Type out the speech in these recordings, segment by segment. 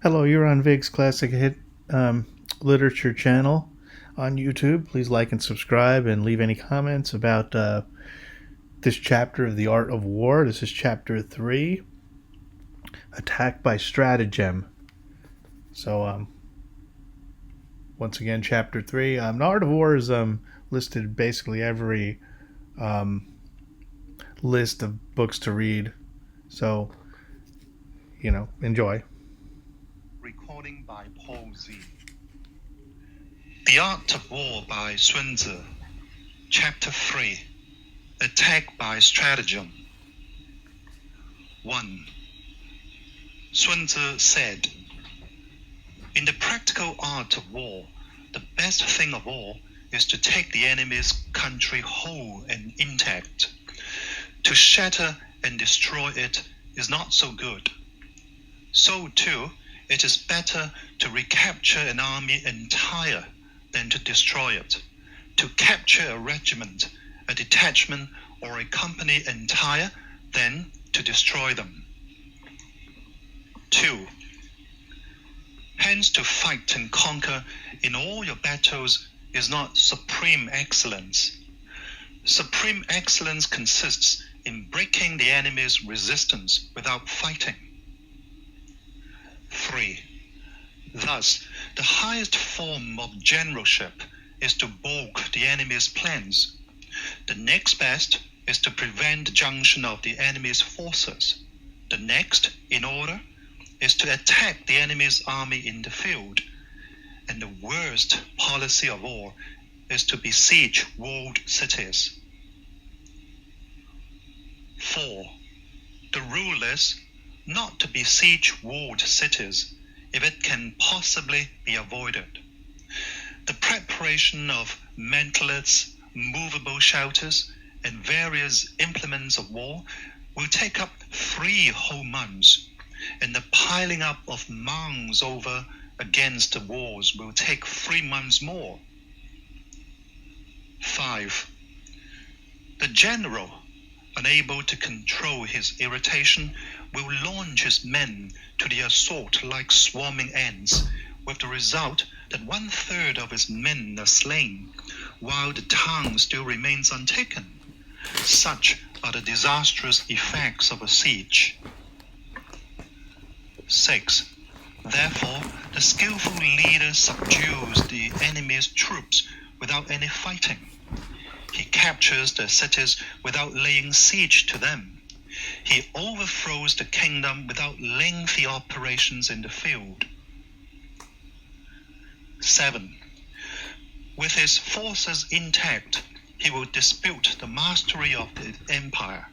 Hello, you're on Vig's Classic Hit Literature channel on YouTube. Please like and subscribe and leave any comments about this chapter of The Art of War. This is chapter 3, Attack by Stratagem. So, once again, chapter 3. The Art of War is listed basically every list of books to read. So, enjoy. Recording by Paul Z. The Art of War by Sun Tzu. Chapter 3. Attack by Stratagem. 1. Sun Tzu said, "In the practical art of war, the best thing of all is to take the enemy's country whole and intact. To shatter and destroy it is not so good. So too, it is better to recapture an army entire than to destroy it. To capture a regiment, a detachment, or a company entire than to destroy them. 2. Hence to fight and conquer in all your battles is not supreme excellence. Supreme excellence consists in breaking the enemy's resistance without fighting. 3. Thus, the highest form of generalship is to balk the enemy's plans. The next best is to prevent the junction of the enemy's forces. The next, in order, is to attack the enemy's army in the field. And the worst policy of all is to besiege walled cities. 4. The rule is not to besiege walled cities if it can possibly be avoided. The preparation of mantlets, movable shelters, and various implements of war will take up 3 whole months, and the piling up of mounds over against the walls will take 3 months more. 5. The general, unable to control his irritation, will launch his men to the assault like swarming ants, with the result that 1/3 of his men are slain, while the town still remains untaken. Such are the disastrous effects of a siege. 6. Therefore, the skillful leader subdues the enemy's troops without any fighting. He captures the cities without laying siege to them. He overthrows the kingdom without lengthy operations in the field. 7. With his forces intact, he will dispute the mastery of the empire,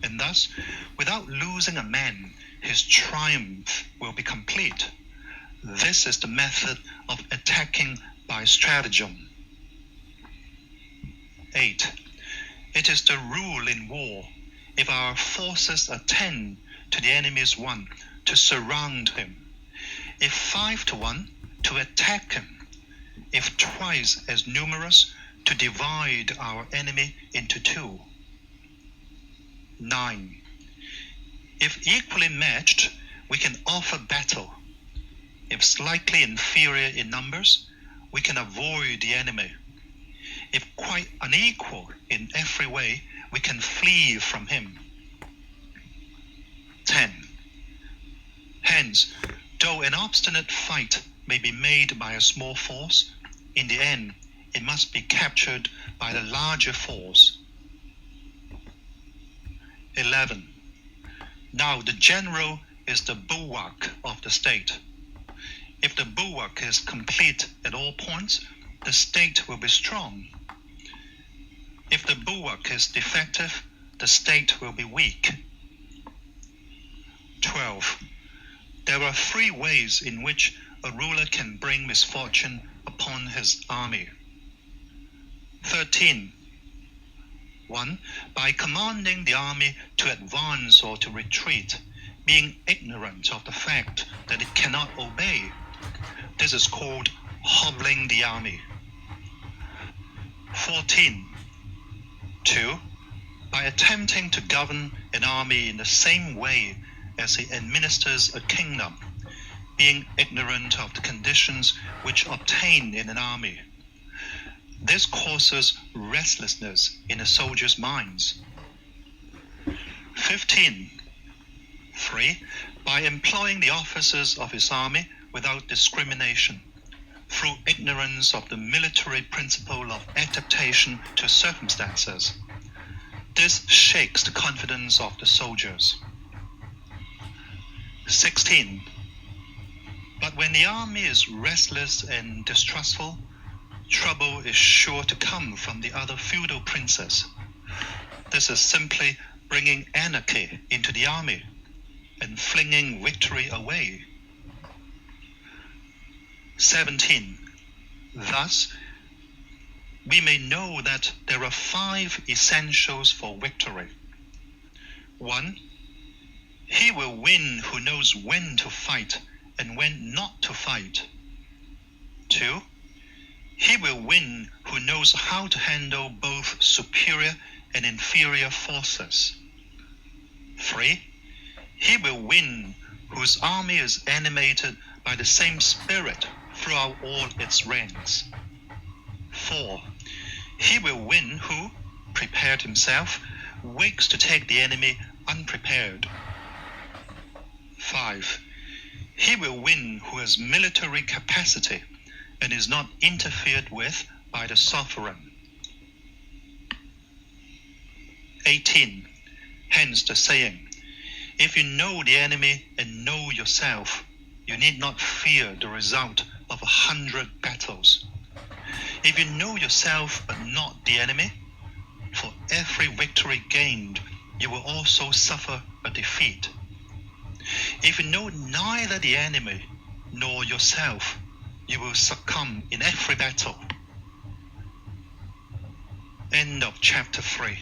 and thus, without losing a man, his triumph will be complete. This is the method of attacking by stratagem. 8. It is the rule in war, if our forces attend to the enemy's one, to surround him. If 5-1, to attack him. If twice as numerous, to divide our enemy into 2. 9. If equally matched, we can offer battle. If slightly inferior in numbers, we can avoid the enemy. If quite unequal in every way, we can flee from him. 10. Hence, though an obstinate fight may be made by a small force, in the end it must be captured by the larger force. 11. Now the general is the bulwark of the state. If the bulwark is complete at all points, the state will be strong. If the bulwark is defective, the state will be weak. 12. There are 3 ways in which a ruler can bring misfortune upon his army. 13. 1. By commanding the army to advance or to retreat, being ignorant of the fact that it cannot obey. This is called hobbling the army. 14. 2. By attempting to govern an army in the same way as he administers a kingdom, being ignorant of the conditions which obtain in an army. This causes restlessness in the soldiers' minds. 15. 3. By employing the officers of his army without discrimination, through ignorance of the military principle of adaptation to circumstances. This shakes the confidence of the soldiers. 16. But when the army is restless and distrustful, trouble is sure to come from the other feudal princes. This is simply bringing anarchy into the army and flinging victory away. 17. Thus, we may know that there are 5 essentials for victory. 1. He will win who knows when to fight and when not to fight. 2. He will win who knows how to handle both superior and inferior forces. 3. He will win whose army is animated by the same spirit throughout all its ranks. 4. He will win who, prepared himself, wakes to take the enemy unprepared. 5. He will win who has military capacity and is not interfered with by the sovereign. 18. Hence the saying, if you know the enemy and know yourself, you need not fear the result of 100 battles. If you know yourself but not the enemy, for every victory gained, you will also suffer a defeat. If you know neither the enemy nor yourself, you will succumb in every battle. End of chapter 3.